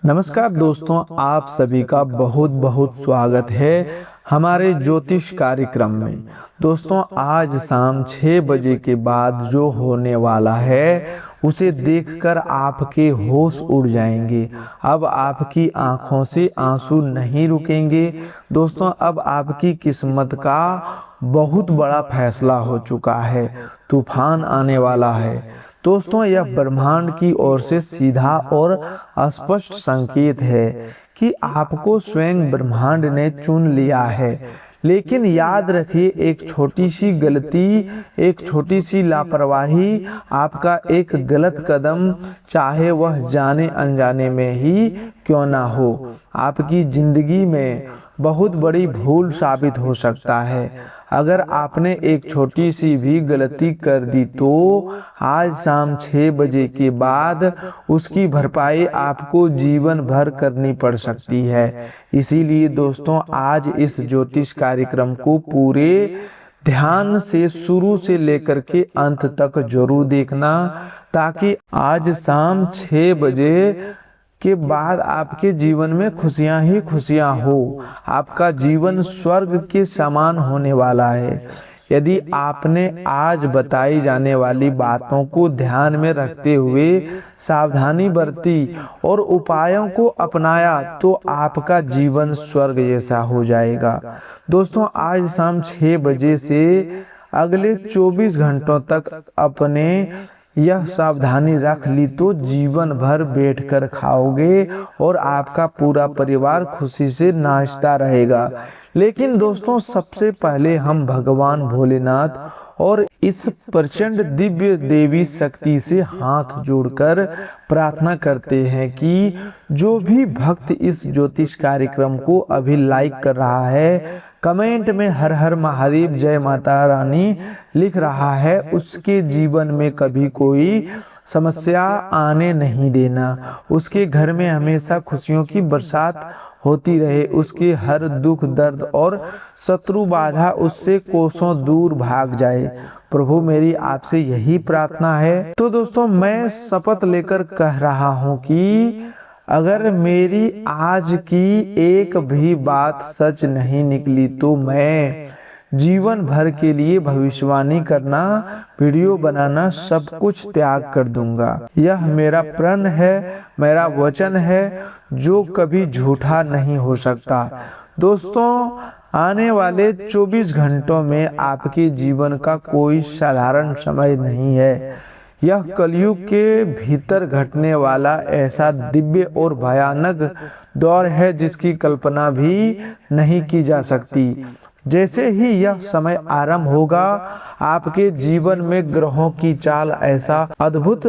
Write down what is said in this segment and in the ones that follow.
नमस्कार दोस्तों, आप सभी का बहुत बहुत स्वागत है हमारे ज्योतिष कार्यक्रम में। दोस्तों, आज शाम 6 बजे के बाद जो होने वाला है उसे देखकर आपके होश उड़ जाएंगे। अब आपकी आंखों से आंसू नहीं रुकेंगे। दोस्तों, अब आपकी किस्मत का बहुत बड़ा फैसला हो चुका है। तूफान आने वाला है। दोस्तों, यह ब्रह्मांड की ओर से सीधा और स्पष्ट संकेत है कि आपको स्वयं ब्रह्मांड ने चुन लिया है। लेकिन याद रखिए, एक छोटी सी गलती, एक छोटी सी लापरवाही, आपका एक गलत कदम, चाहे वह जाने अनजाने में ही क्यों ना हो, आपकी जिंदगी में बहुत बड़ी भूल साबित हो सकता है। अगर आपने एक छोटी सी भी गलती कर दी तो आज शाम 6 बजे के बाद उसकी भरपाई आपको जीवन भर करनी पड़ सकती है। इसीलिए दोस्तों, आज इस ज्योतिष कार्यक्रम को पूरे ध्यान से शुरू से लेकर के अंत तक जरूर देखना, ताकि आज शाम 6 बजे के बाद आपके जीवन में खुशियां ही खुशियां हो। आपका जीवन स्वर्ग के समान होने वाला है। यदि आपने आज बताई जाने वाली बातों को ध्यान में रखते हुए सावधानी बरती और उपायों को अपनाया तो आपका जीवन स्वर्ग जैसा हो जाएगा। दोस्तों, आज शाम 6 बजे से अगले 24 घंटों तक अपने यह सावधानी रख ली तो जीवन भर बैठकर खाओगे और आपका पूरा परिवार खुशी से नाचता रहेगा। लेकिन दोस्तों, सबसे पहले हम भगवान भोलेनाथ और इस प्रचंड दिव्य देवी शक्ति से हाथ जोड़कर प्रार्थना करते हैं कि जो भी भक्त इस ज्योतिष कार्यक्रम को अभी लाइक कर रहा है, कमेंट में हर हर महादेव जय माता रानी लिख रहा है, उसके जीवन में कभी कोई समस्या आने नहीं देना। उसके घर में हमेशा खुशियों की बरसात होती रहे। उसके हर दुख दर्द और शत्रु बाधा उससे कोसों दूर भाग जाए। प्रभु, मेरी आपसे यही प्रार्थना है। तो दोस्तों, मैं शपथ लेकर कह रहा हूँ कि अगर मेरी आज की एक भी बात सच नहीं निकली तो मैं जीवन भर के लिए भविष्यवाणी करना, वीडियो बनाना, सब कुछ त्याग कर दूंगा। यह मेरा प्रण है, मेरा वचन है जो कभी झूठा नहीं हो सकता। दोस्तों, आने वाले 24 घंटों में आपके जीवन का कोई साधारण समय नहीं है। यह कलयुग के भीतर घटने वाला ऐसा दिव्य और भयानक दौर है जिसकी कल्पना भी नहीं की जा सकती। जैसे ही यह समय आरंभ होगा, आपके जीवन में ग्रहों की चाल ऐसा अद्भुत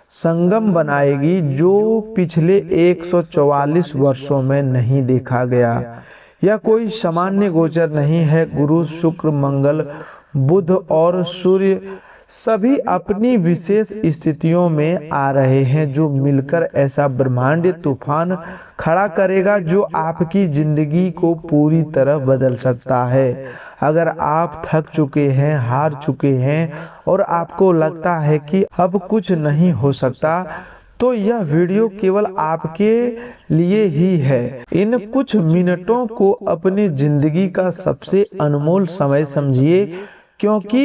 संगम बनाएगी जो पिछले 144 वर्षों में नहीं देखा गया। यह कोई सामान्य गोचर नहीं है। गुरु, शुक्र, मंगल, बुध और सूर्य सभी अपनी विशेष स्थितियों में आ रहे हैं जो मिलकर ऐसा ब्रह्मांडीय तूफान खड़ा करेगा जो आपकी जिंदगी को पूरी तरह बदल सकता है। अगर आप थक चुके हैं, हार चुके हैं और आपको लगता है कि अब कुछ नहीं हो सकता, तो यह वीडियो केवल आपके लिए ही है। इन कुछ मिनटों को अपनी जिंदगी का सबसे अनमोल समय समझिए, क्योंकि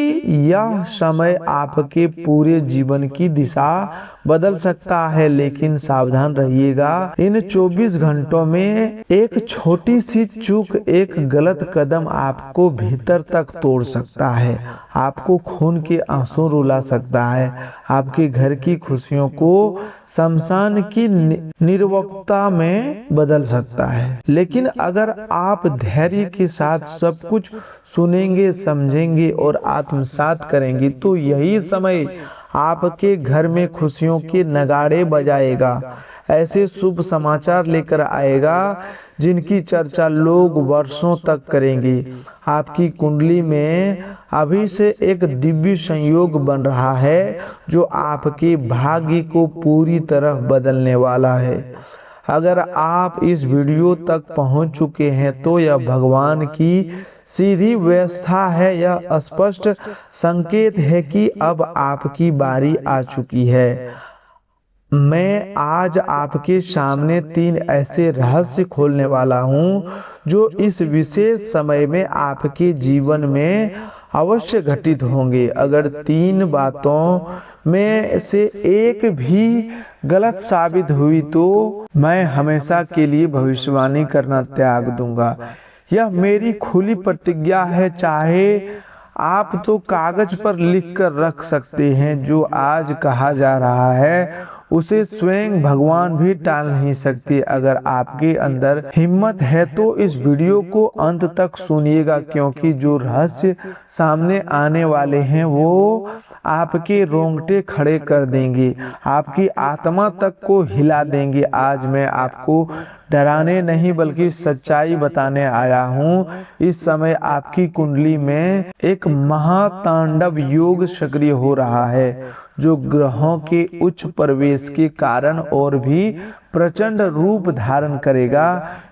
यह समय आपके पूरे जीवन की दिशा बदल सकता है। लेकिन सावधान रहिएगा, इन 24 घंटों में एक छोटी सी चूक, एक गलत कदम आपको भीतर तक तोड़ सकता है, आपको खून के आंसू रुला सकता है, आपके घर की खुशियों को शमशान की निर्वक्ता में बदल सकता है। लेकिन अगर आप धैर्य के साथ सब कुछ सुनेंगे, समझेंगे और आत्मसात करेंगे तो यही समय आपके घर में खुशियों के नगाड़े बजाएगा, ऐसे शुभ समाचार लेकर आएगा जिनकी चर्चा लोग वर्षों तक करेंगे। आपकी कुंडली में अभी से एक दिव्य संयोग बन रहा है जो आपके भाग्य को पूरी तरह बदलने वाला है। अगर आप इस वीडियो तक पहुंच चुके हैं तो यह भगवान की सीधी व्यवस्था है। यह स्पष्ट संकेत है कि अब आपकी बारी आ चुकी है। मैं आज आपके सामने 3 ऐसे रहस्य खोलने वाला हूँ जो इस विशेष समय में आपके जीवन में अवश्य घटित होंगे। अगर 3 बातों में से एक भी गलत साबित हुई तो मैं हमेशा के लिए भविष्यवाणी करना त्याग दूंगा। यह मेरी खुली प्रतिज्ञा है। चाहे आप तो कागज पर लिख कर रख सकते हैं, जो आज कहा जा रहा है उसे स्वयं भगवान भी टाल नहीं सकते। अगर आपके अंदर हिम्मत है तो इस वीडियो को अंत तक सुनिएगा, क्योंकि जो रहस्य सामने आने वाले हैं वो आपके रोंगटे खड़े कर देंगे, आपकी आत्मा तक को हिला देंगे। आज मैं आपको डराने नहीं बल्कि सच्चाई बताने आया हूँ। इस समय आपकी कुंडली में एक महातांडव योग सक्रिय हो रहा है, जो ग्रहों के उच्च प्रवेश के कारण और भी प्रचंड रूप धारण करेगा।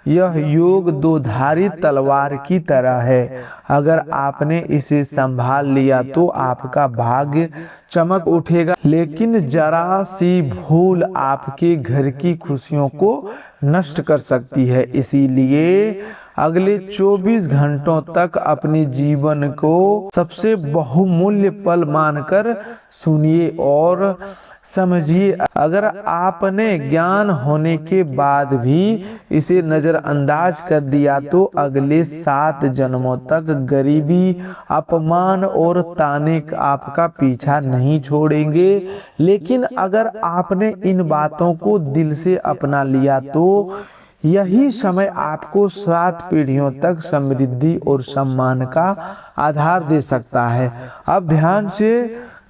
यह योग 2धारी तलवार की तरह है। अगर आपने इसे संभाल लिया तो आपका भाग्य चमक उठेगा, लेकिन जरा सी भूल आपके घर की खुशियों को नष्ट कर सकती है। इसीलिए अगले 24 घंटों तक अपने जीवन को सबसे बहुमूल्य पल मानकर सुनिए और समझिए। अगर आपने ज्ञान होने के बाद भी इसे नजरअंदाज कर दिया तो अगले 7 जन्मों तक गरीबी, अपमान और ताने आपका पीछा नहीं छोड़ेंगे। लेकिन अगर आपने इन बातों को दिल से अपना लिया तो यही समय आपको 7 पीढ़ियों तक समृद्धि और सम्मान का आधार दे सकता है। अब ध्यान से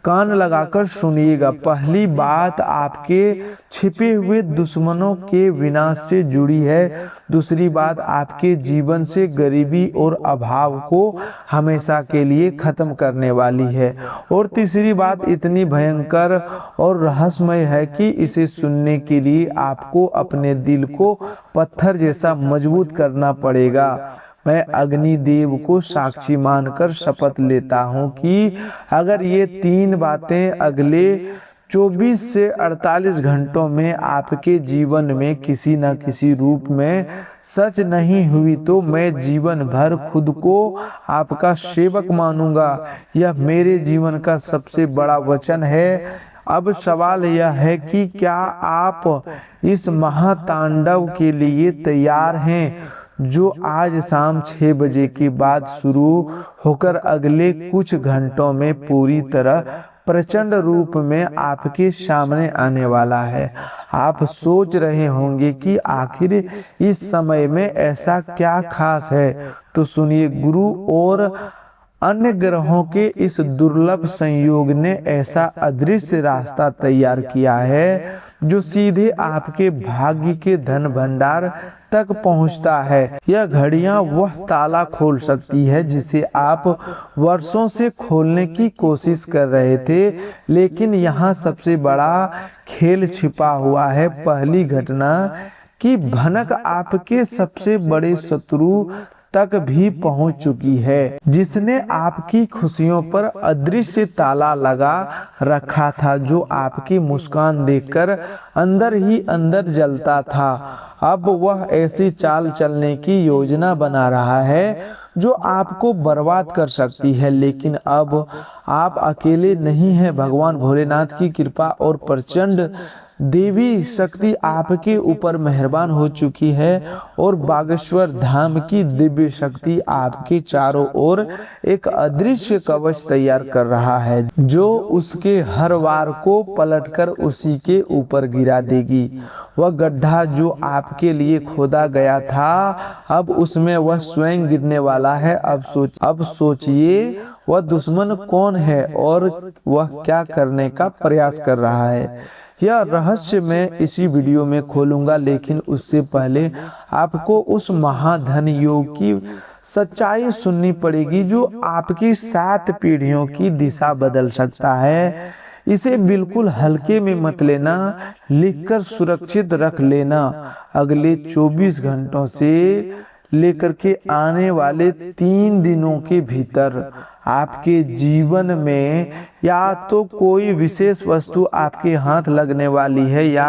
कान लगाकर सुनिएगा। पहली बात आपके छिपे हुए दुश्मनों के विनाश से जुड़ी है। दूसरी बात आपके जीवन से गरीबी और अभाव को हमेशा के लिए खत्म करने वाली है। और तीसरी बात इतनी भयंकर और रहस्यमय है कि इसे सुनने के लिए आपको अपने दिल को पत्थर जैसा मजबूत करना पड़ेगा। मैं अग्निदेव को साक्षी मानकर शपथ लेता हूँ कि अगर ये 3 बातें अगले 24 से 48 घंटों में आपके जीवन में किसी न किसी रूप में सच नहीं हुई तो मैं जीवन भर खुद को आपका सेवक मानूंगा। यह मेरे जीवन का सबसे बड़ा वचन है। अब सवाल यह है कि क्या आप इस महातांडव के लिए तैयार हैं, जो आज शाम 6 बजे के बाद शुरू होकर अगले कुछ घंटों में पूरी तरह प्रचंड रूप में आपके सामने आने वाला है। आप सोच रहे होंगे कि आखिर इस समय में ऐसा क्या खास है, तो सुनिए। गुरु और अन्य ग्रहों के इस दुर्लभ संयोग ने ऐसा अदृश्य रास्ता तैयार किया है जो सीधे आपके भाग्य के धन भंडार तक पहुंचता है। यह घड़ियां वह ताला खोल सकती है जिसे आप वर्षों से खोलने की कोशिश कर रहे थे, लेकिन यहाँ सबसे बड़ा खेल छिपा हुआ है। पहली घटना की भनक आपके सबसे बड़े शत्रु तक भी पहुंच चुकी है, जिसने आपकी खुशियों पर अदृश्य ताला लगा रखा था, जो आपकी मुस्कान देखकर अंदर ही अंदर जलता था। अब वह ऐसी चाल चलने की योजना बना रहा है जो आपको बर्बाद कर सकती है। लेकिन अब आप अकेले नहीं हैं। भगवान भोलेनाथ की कृपा और प्रचंड देवी शक्ति आपके ऊपर मेहरबान हो चुकी है और बागेश्वर धाम की दिव्य शक्ति आपके चारों ओर एक अदृश्य कवच तैयार कर रहा है, जो उसके हर वार को पलटकर उसी के ऊपर गिरा देगी। वह गड्ढा जो आपके लिए खोदा गया था, अब उसमें वह स्वयं गिरने वाला है। अब सोचिए वह दुश्मन कौन है और वह क्या करने का प्रयास कर रहा है। यह रहस्य मैं इसी वीडियो में खोलूंगा, लेकिन उससे पहले आपको उस महाधन योग की सच्चाई सुननी पड़ेगी जो आपकी 7 पीढ़ियों की दिशा बदल सकता है। इसे बिल्कुल हल्के में मत लेना, लिखकर सुरक्षित रख लेना। अगले 24 घंटों से लेकर के आने वाले 3 दिनों के भीतर आपके जीवन में या तो कोई विशेष वस्तु आपके हाथ लगने वाली है या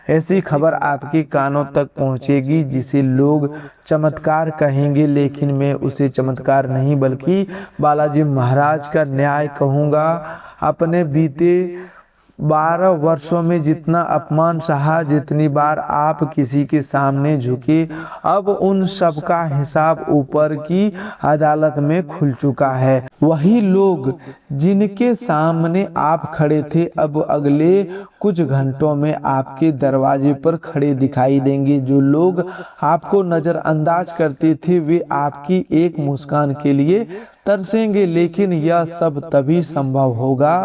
ऐसी खबर आपके कानों तक पहुंचेगी जिसे लोग चमत्कार कहेंगे, लेकिन मैं उसे चमत्कार नहीं बल्कि बालाजी महाराज का न्याय कहूँगा। अपने बीते 12 वर्षों में जितना अपमान सहा, जितनी बार आप किसी के सामने झुके, अब उन सब का हिसाब ऊपर की अदालत में खुल चुका है। वही लोग जिनके सामने आप खड़े थे अब अगले कुछ घंटों में आपके दरवाजे पर खड़े दिखाई देंगे। जो लोग आपको नजरअंदाज करते थे वे आपकी एक मुस्कान के लिए तरसेंगे, लेकिन यह सब तभी संभव होगा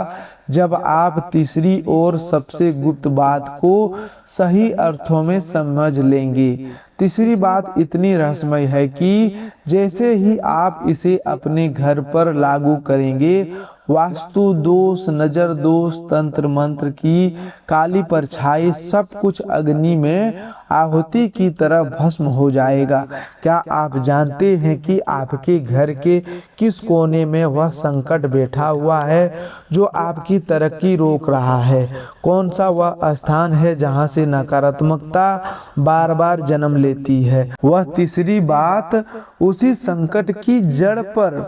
जब आप तीसरी और सबसे गुप्त बात को सही अर्थों में समझ लेंगे। तीसरी बात इतनी रहस्यमय है कि जैसे ही आप इसे अपने घर पर लागू करेंगे, वास्तु दोष, नजर दोष, तंत्र मंत्र की काली परछाई सब कुछ अग्नि में आहुति की तरह भस्म हो जाएगा। क्या आप जानते हैं कि आपके घर के किस कोने में वह संकट बैठा हुआ है जो आपकी तरक्की रोक रहा है? कौन सा वह स्थान है जहां से नकारात्मकता बार बार जन्म लेती है? वह तीसरी बात उसी संकट की जड़ पर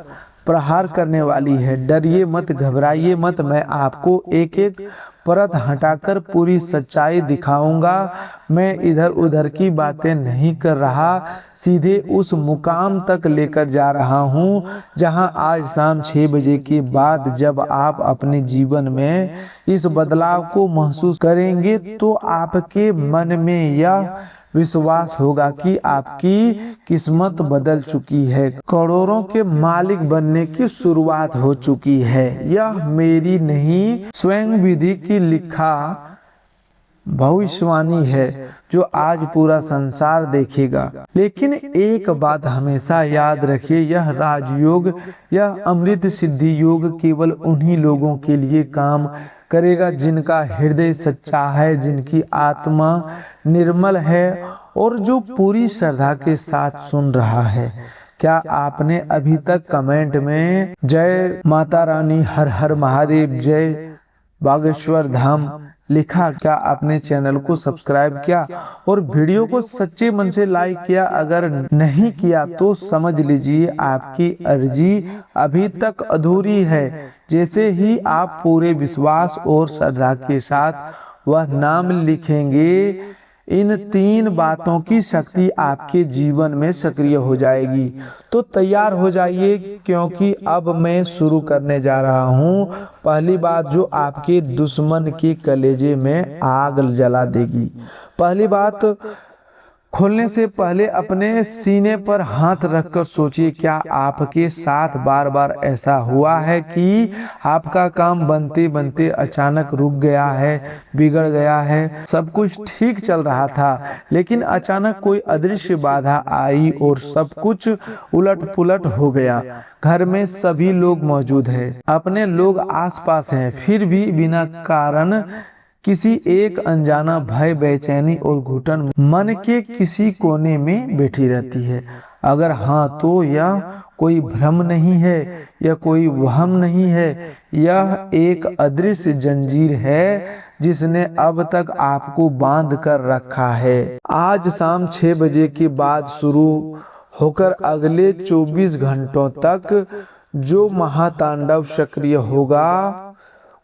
प्रहार करने वाली है। डरिए मत, घबराइए मत, मैं आपको एक एक परत हटाकर पूरी सच्चाई दिखाऊंगा। मैं इधर उधर की बातें नहीं कर रहा, सीधे उस मुकाम तक लेकर जा रहा हूं जहां आज शाम 6 बजे के बाद जब आप अपने जीवन में इस बदलाव को महसूस करेंगे तो आपके मन में यह विश्वास होगा कि आपकी किस्मत बदल चुकी है, करोड़ों के मालिक बनने की शुरुआत हो चुकी है। यह मेरी नहीं, स्वयं विधि की लिखा भविष्यवाणी है जो आज पूरा संसार देखेगा। लेकिन एक बात हमेशा याद रखिए, यह राजयोग, यह अमृत सिद्धि योग केवल उन्हीं लोगों के लिए काम करेगा जिनका हृदय सच्चा है, जिनकी आत्मा निर्मल है और जो पूरी श्रद्धा के साथ सुन रहा है। क्या आपने अभी तक कमेंट में जय माता रानी, हर हर महादेव, जय बागेश्वर धाम लिखा? क्या आपने चैनल को सब्सक्राइब किया और वीडियो को सच्चे मन से लाइक किया? अगर नहीं किया तो समझ लीजिए आपकी अर्जी अभी तक अधूरी है। जैसे ही आप पूरे विश्वास और श्रद्धा के साथ वह नाम लिखेंगे, इन 3 बातों की शक्ति आपके जीवन में सक्रिय हो जाएगी। तो तैयार हो जाइए, क्योंकि अब मैं शुरू करने जा रहा हूं। पहली बात जो आपके दुश्मन के कलेजे में आग जला देगी। पहली बात, खोलने से पहले अपने सीने पर हाथ रखकर सोचिए, क्या आपके साथ बार बार ऐसा हुआ है कि आपका काम बनते बनते अचानक रुक गया है, बिगड़ गया है? सब कुछ ठीक चल रहा था लेकिन अचानक कोई अदृश्य बाधा आई और सब कुछ उलट पुलट हो गया। घर में सभी लोग मौजूद हैं, अपने लोग आसपास हैं, फिर भी बिना कारण किसी एक अनजाना भय, बेचैनी और घुटन मन के किसी कोने में बैठी रहती है। अगर हाँ तो यह कोई भ्रम नहीं है, यह कोई वहम नहीं है, यह एक अदृश्य जंजीर है जिसने अब तक आपको बांध कर रखा है। आज शाम 6 बजे के बाद शुरू होकर अगले 24 घंटों तक जो महातांडव सक्रिय होगा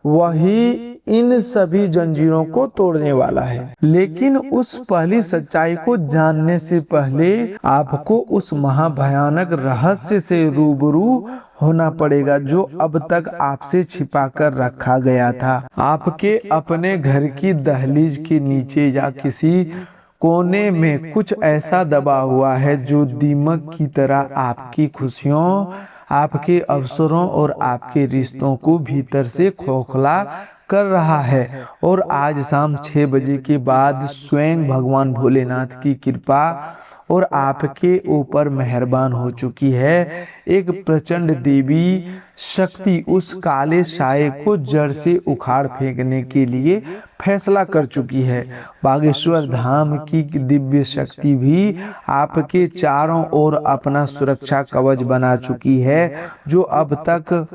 वही इन सभी जंजीरों को तोड़ने वाला है। लेकिन उस पहली सच्चाई को जानने से पहले आपको उस महाभयानक रहस्य से रूबरू होना पड़ेगा जो अब तक आपसे छिपा कर रखा गया था। आपके अपने घर की दहलीज के नीचे या किसी कोने में कुछ ऐसा दबा हुआ है जो दीमक की तरह आपकी खुशियों, आपके अवसरों और आपके रिश्तों को भीतर से खोखला कर रहा है। और आज शाम 6 बजे के बाद स्वयं भगवान भोलेनाथ की कृपा और आपके ऊपर मेहरबान हो चुकी है। एक प्रचंड देवी शक्ति उस काले साये को जड़ से उखाड़ फेंकने के लिए फैसला कर चुकी है। बागेश्वर धाम की दिव्य शक्ति भी आपके चारों ओर अपना सुरक्षा कवच बना चुकी है। जो अब तक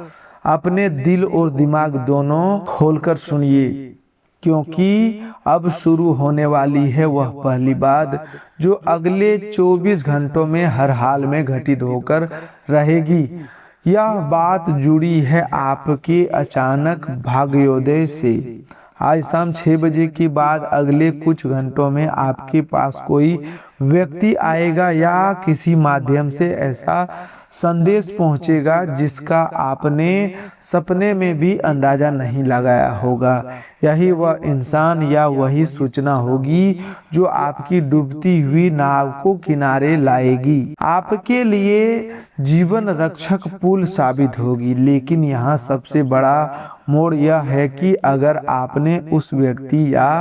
अपने दिल और दिमाग दोनों खोलकर सुनिए, क्योंकि अब शुरू होने वाली है वह पहली बात जो अगले 24 घंटों में हर हाल में घटित होकर रहेगी। यह बात जुड़ी है आपके अचानक भाग्योदय से। आज शाम 6 बजे के बाद अगले कुछ घंटों में आपके पास कोई व्यक्ति आएगा या किसी माध्यम से ऐसा संदेश पहुंचेगा जिसका आपने सपने में भी अंदाजा नहीं लगाया होगा। यही वह इंसान या वही सूचना होगी जो आपकी डूबती हुई नाव को किनारे लाएगी, आपके लिए जीवन रक्षक पुल साबित होगी। लेकिन यहाँ सबसे बड़ा मोड़ यह है कि अगर आपने उस व्यक्ति या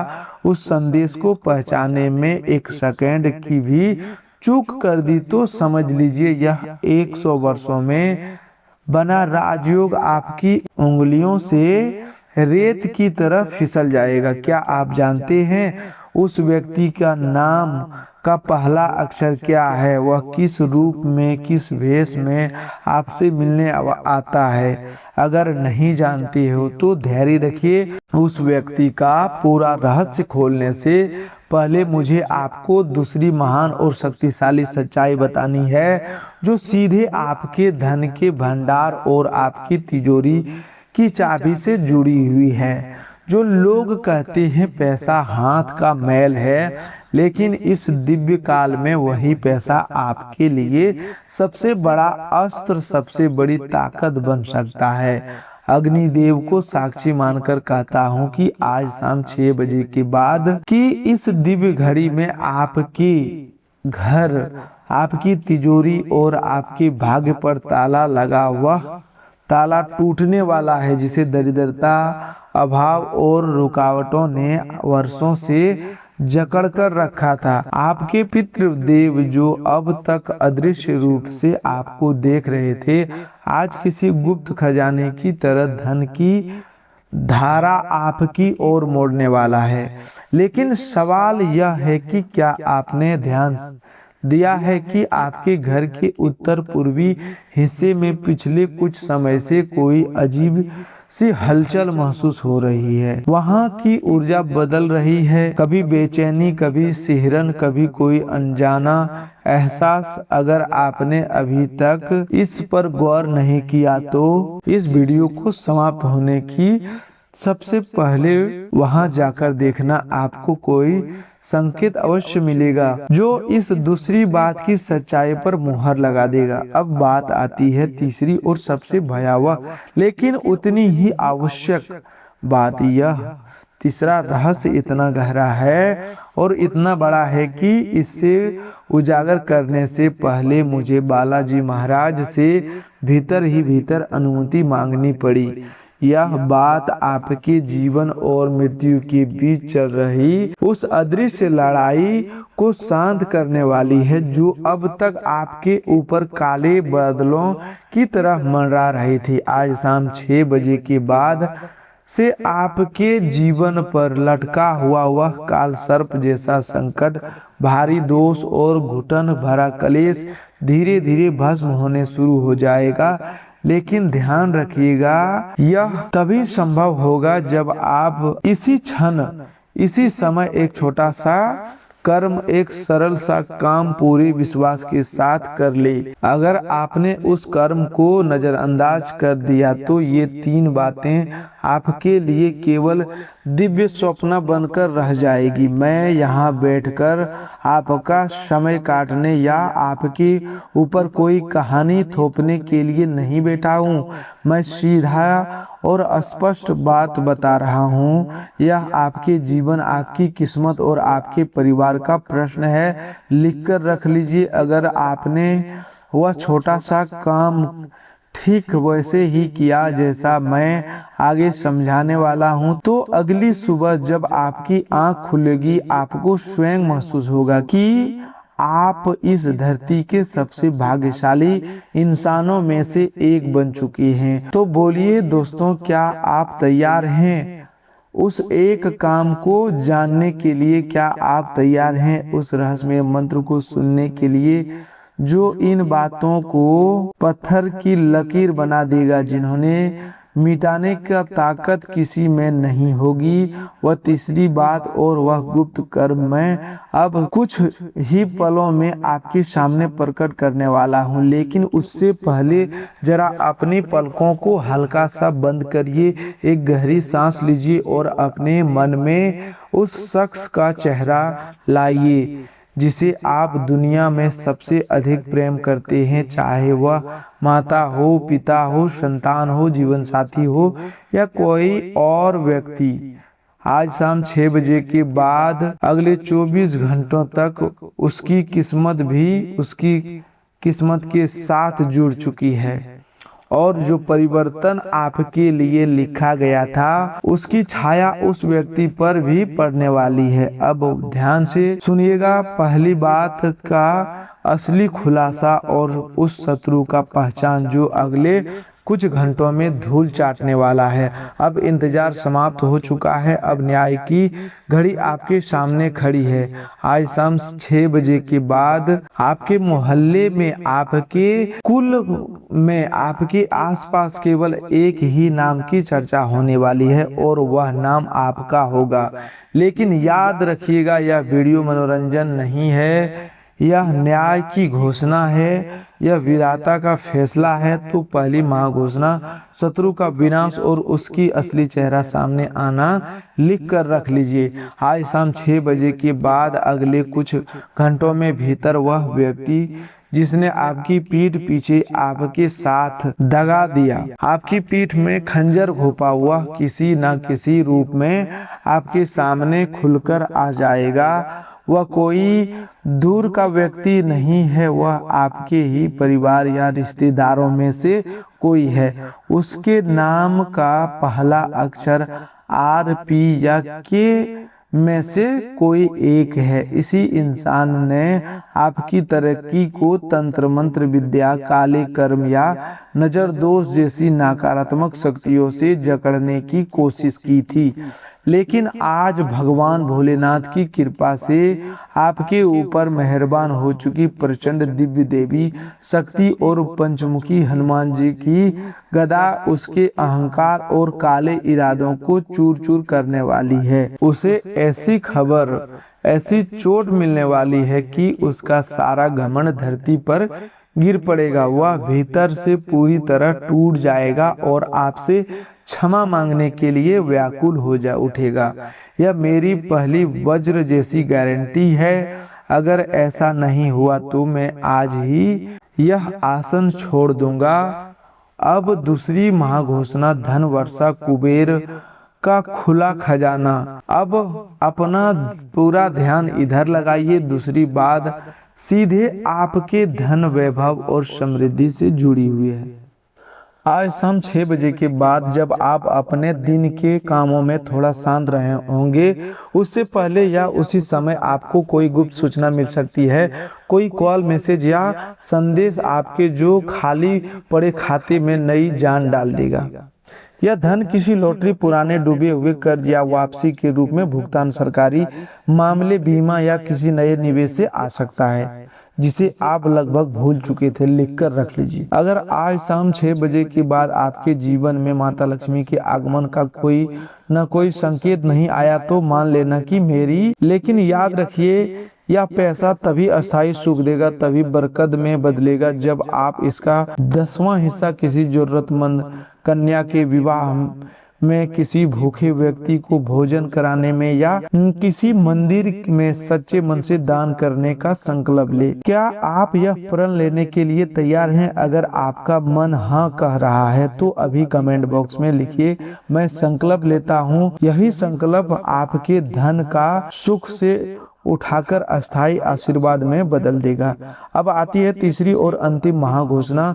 उस संदेश को पहचानने में एक सेकंड की भी चूक कर दी तो समझ लीजिए यह 100 वर्षों में बना राजयोग आपकी उंगलियों से रेत की तरह फिसल जाएगा। क्या आप जानते हैं उस व्यक्ति का नाम का पहला अक्षर क्या है? वह किस रूप में, किस वेश में आपसे मिलने आता है? अगर नहीं जानते हो तो धैर्य रखिए। उस व्यक्ति का पूरा रहस्य खोलने से पहले मुझे आपको दूसरी महान और शक्तिशाली सच्चाई बतानी है जो सीधे आपके धन के भंडार और आपकी तिजोरी की चाबी से जुड़ी हुई है। जो लोग कहते हैं पैसा हाथ का मैल है, लेकिन इस दिव्य काल में वही पैसा आपके लिए सबसे बड़ा अस्त्र, सबसे बड़ी ताकत बन सकता है। अग्निदेव को साक्षी मानकर कहता हूँ कि आज शाम 6 बजे के बाद की इस दिव्य घड़ी में आपके घर, आपकी तिजोरी और आपके भाग्य पर ताला लगा हुआ ताला टूटने वाला है, जिसे दरिद्रता, अभाव और रुकावटों ने वर्षों से जकड़ कर रखा था। आपके पितृदेव जो अब तक अदृश्य रूप से आपको देख रहे थे, आज किसी गुप्त खजाने की तरह धन की धारा आपकी ओर मोड़ने वाला है। लेकिन सवाल यह है कि क्या आपने ध्यान दिया है कि आपके घर के उत्तर पूर्वी हिस्से में पिछले कुछ समय से कोई अजीब सी हलचल महसूस हो रही है। वहाँ की ऊर्जा बदल रही है, कभी बेचैनी, कभी सिहरन, कभी कोई अनजाना एहसास। अगर आपने अभी तक इस पर गौर नहीं किया तो इस वीडियो को समाप्त होने की सबसे पहले वहां जाकर देखना, आपको कोई संकेत अवश्य मिलेगा जो इस दूसरी बात की सच्चाई पर मुहर लगा देगा। अब बात आती है तीसरी और सबसे भयावह लेकिन उतनी ही आवश्यक बात। यह तीसरा रहस्य इतना गहरा है और इतना बड़ा है कि इसे उजागर करने से पहले मुझे बालाजी महाराज से भीतर ही भीतर अनुमति मांगनी पड़ी। यह बात आपके जीवन और मृत्यु के बीच चल रही उस अदृश्य लड़ाई को शांत करने वाली है जो अब तक आपके ऊपर काले बादलों की तरह मंडरा रही थी। आज शाम 6 बजे के बाद से आपके जीवन पर लटका हुआ वह काल सर्प जैसा संकट, भारी दोष और घुटन भरा कलेश धीरे धीरे भस्म होने शुरू हो जाएगा। लेकिन ध्यान रखिएगा, यह तभी संभव होगा जब आप इसी क्षण, इसी समय एक छोटा सा कर्म, एक सरल सा काम पूरे विश्वास के साथ कर ले। अगर आपने उस कर्म को नजरअंदाज कर दिया तो ये 3 बातें आपके लिए केवल दिव्य स्वप्न बनकर रह जाएगी। मैं यहाँ बैठकर आपका समय काटने या आपके ऊपर कोई कहानी थोपने के लिए नहीं बैठा हूँ। मैं सीधा और स्पष्ट बात बता रहा हूँ। यह आपके जीवन, आपकी किस्मत और आपके परिवार का प्रश्न है। लिखकर रख लीजिए। अगर आपने वह छोटा सा काम ठीक वैसे ही किया जैसा मैं आगे समझाने वाला हूँ, तो अगली सुबह जब आपकी आंख खुलेगी आपको स्वयं महसूस होगा कि आप इस धरती के सबसे भाग्यशाली इंसानों में से एक बन चुके हैं। तो बोलिए दोस्तों, क्या आप तैयार हैं उस एक काम को जानने के लिए? क्या आप तैयार हैं उस रहस्यमय मंत्र को सुनने के लिए जो इन बातों को पत्थर की लकीर बना देगा, जिन्होंने मिटाने का ताकत किसी में नहीं होगी? वह तीसरी बात और वह गुप्त कर्म मैं अब कुछ ही पलों में आपके सामने प्रकट करने वाला हूँ। लेकिन उससे पहले जरा अपनी पलकों को हल्का सा बंद करिए, एक गहरी सांस लीजिए और अपने मन में उस शख्स का चेहरा लाइए जिसे आप दुनिया में सबसे अधिक प्रेम करते हैं, चाहे वह माता हो, पिता हो, संतान हो, जीवन साथी हो या कोई और व्यक्ति। आज शाम 6 बजे के बाद अगले 24 घंटों तक उसकी किस्मत भी उसकी किस्मत के साथ जुड़ चुकी है और जो परिवर्तन आपके लिए लिखा गया था उसकी छाया उस व्यक्ति पर भी पड़ने वाली है। अब ध्यान से सुनिएगा, पहली बात का असली खुलासा और उस शत्रु का पहचान जो अगले कुछ घंटों में धूल चाटने वाला है। अब इंतजार समाप्त हो चुका है, अब न्याय की घड़ी आपके सामने खड़ी है। आज शाम 6 बजे के बाद आपके मोहल्ले में, आपके कुल में, आपके आसपास केवल एक ही नाम की चर्चा होने वाली है और वह नाम आपका होगा। लेकिन याद रखिएगा, यह वीडियो मनोरंजन नहीं है, यह न्याय की घोषणा है, यह विधाता का फैसला है। तो पहली महाघोषणा, शत्रु का विनाश और उसकी असली चेहरा सामने आना, लिख कर रख लीजिए। आज शाम 6 बजे के बाद अगले कुछ घंटों में भीतर वह व्यक्ति जिसने आपकी पीठ पीछे आपके साथ दगा दिया, आपकी पीठ में खंजर घोंपा हुआ, किसी न किसी रूप में आपके सामने खुलकर आ जाएगा। वह कोई दूर का व्यक्ति नहीं है, वह आपके ही परिवार या रिश्तेदारों में से कोई है। उसके नाम का पहला अक्षर आर, पी या के में से कोई एक है। इसी इंसान ने आपकी तरक्की को तंत्र मंत्र विद्या, काले कर्म या नजर दोष जैसी नकारात्मक शक्तियों से जकड़ने की कोशिश की थी। लेकिन आज भगवान भोलेनाथ की कृपा से आपके ऊपर मेहरबान हो चुकी प्रचंड दिव्य देवी शक्ति और पंचमुखी हनुमान जी की गदा उसके अहंकार और काले इरादों को चूर चूर करने वाली है। उसे ऐसी खबर, ऐसी चोट मिलने वाली है कि उसका सारा घमंड धरती पर गिर पड़ेगा। वह भीतर से पूरी तरह टूट जाएगा और आपसे क्षमा मांगने के लिए व्याकुल हो जा उठेगा। यह मेरी पहली वज्र जैसी गारंटी है। अगर ऐसा नहीं हुआ तो मैं आज ही यह आसन छोड़ दूंगा। अब दूसरी महाघोषणा, धन वर्षा, कुबेर का खुला खजाना। अब अपना पूरा ध्यान इधर लगाइए। दूसरी बात सीधे आपके धन, वैभव और समृद्धि से जुड़ी हुई है। आज शाम 6 बजे के बाद जब आप अपने दिन के कामों में थोड़ा शांत रहे होंगे, उससे पहले या उसी समय आपको कोई गुप्त सूचना मिल सकती है। कोई कॉल, मैसेज या संदेश आपके जो खाली पड़े खाते में नई जान डाल देगा। यह धन किसी लॉटरी, पुराने डूबे हुए कर्ज या वापसी के रूप में भुगतान, सरकारी मामले, बीमा या किसी नए निवेश से आ सकता है जिसे आप लगभग भूल चुके थे। लिखकर रख लीजिए। अगर आज शाम 6 बजे के बाद आपके जीवन में माता लक्ष्मी के आगमन का कोई न कोई संकेत नहीं आया तो मान लेना कि मेरी। लेकिन याद रखिए, यह पैसा तभी अस्थायी सुख देगा, तभी बरकत में बदलेगा जब आप इसका 10वां हिस्सा किसी जरूरतमंद कन्या के विवाह में, किसी भूखे व्यक्ति को भोजन कराने में या किसी मंदिर में सच्चे मन से दान करने का संकल्प ले। क्या आप यह प्रण लेने के लिए तैयार हैं? अगर आपका मन हाँ कह रहा है तो अभी कमेंट बॉक्स में लिखिए, मैं संकल्प लेता हूँ। यही संकल्प आपके धन का सुख से उठाकर अस्थायी आशीर्वाद में बदल देगा। अब आती है तीसरी और अंतिम महाघोषणा,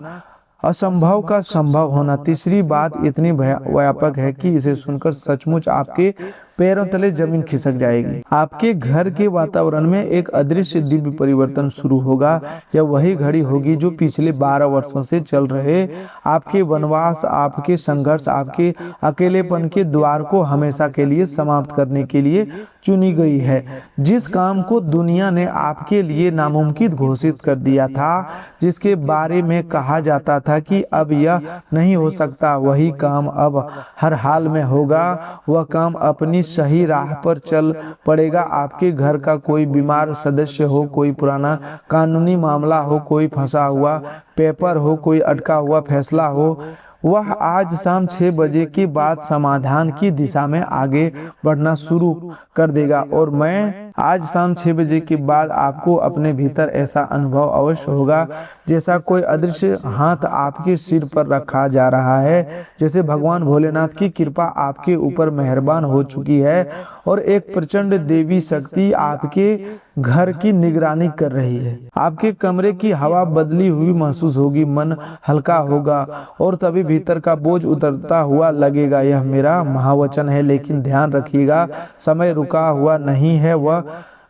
असंभव का संभव होना। तीसरी बात इतनी व्यापक है कि इसे सुनकर सचमुच आपके पैरों तले जमीन खिसक जाएगी। आपके घर के वातावरण में एक अदृश्य दिव्य परिवर्तन शुरू होगा। यह वही घड़ी होगी जो पिछले 12 वर्षों से चल रहे आपके वनवास, आपके संघर्ष, आपके अकेलेपन के द्वार को हमेशा के लिए समाप्त करने के लिए चुनी गई है। जिस काम को दुनिया ने आपके लिए नामुमकिन घोषित कर दिया था, जिसके बारे में कहा जाता था कि अब यह नहीं हो सकता, वही काम अब हर हाल में होगा। वह काम अपनी सही राह पर चल पड़ेगा। आपके घर का कोई बीमार सदस्य हो, कोई पुराना कानूनी मामला हो, कोई फंसा हुआ पेपर हो, कोई अटका हुआ फैसला हो, वह आज शाम 6 बजे के बाद समाधान की दिशा में आगे बढ़ना शुरू कर देगा। और मैं आज शाम 6 बजे के बाद आपको अपने भीतर ऐसा अनुभव अवश्य होगा जैसा कोई अदृश्य हाथ आपके सिर पर रखा जा रहा है, जैसे भगवान भोलेनाथ की कृपा आपके ऊपर मेहरबान हो चुकी है और एक प्रचंड देवी शक्ति आपके घर की निगरानी कर रही है। आपके कमरे की हवा बदली हुई महसूस होगी, मन हल्का होगा और तभी भीतर का बोझ उतरता हुआ लगेगा। यह मेरा महावचन है, लेकिन ध्यान रखिएगा, समय रुका हुआ नहीं है, वह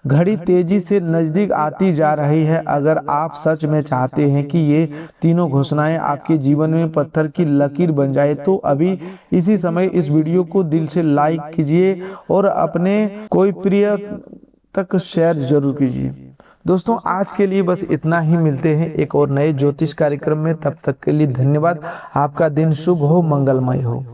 घड़ी तेजी से नजदीक आती जा रही है। अगर आप सच में चाहते हैं कि ये तीनों घोषणाएं आपके जीवन में पत्थर की लकीर बन जाए, तो अभी इसी समय इस वीडियो को दिल से लाइक कीजिए और अपने कोई प्रिय तक शेयर जरूर कीजिए। दोस्तों, आज के लिए बस इतना ही। मिलते हैं एक और नए ज्योतिष कार्यक्रम में। तब तक के लिए धन्यवाद। आपका दिन शुभ हो, मंगलमय हो।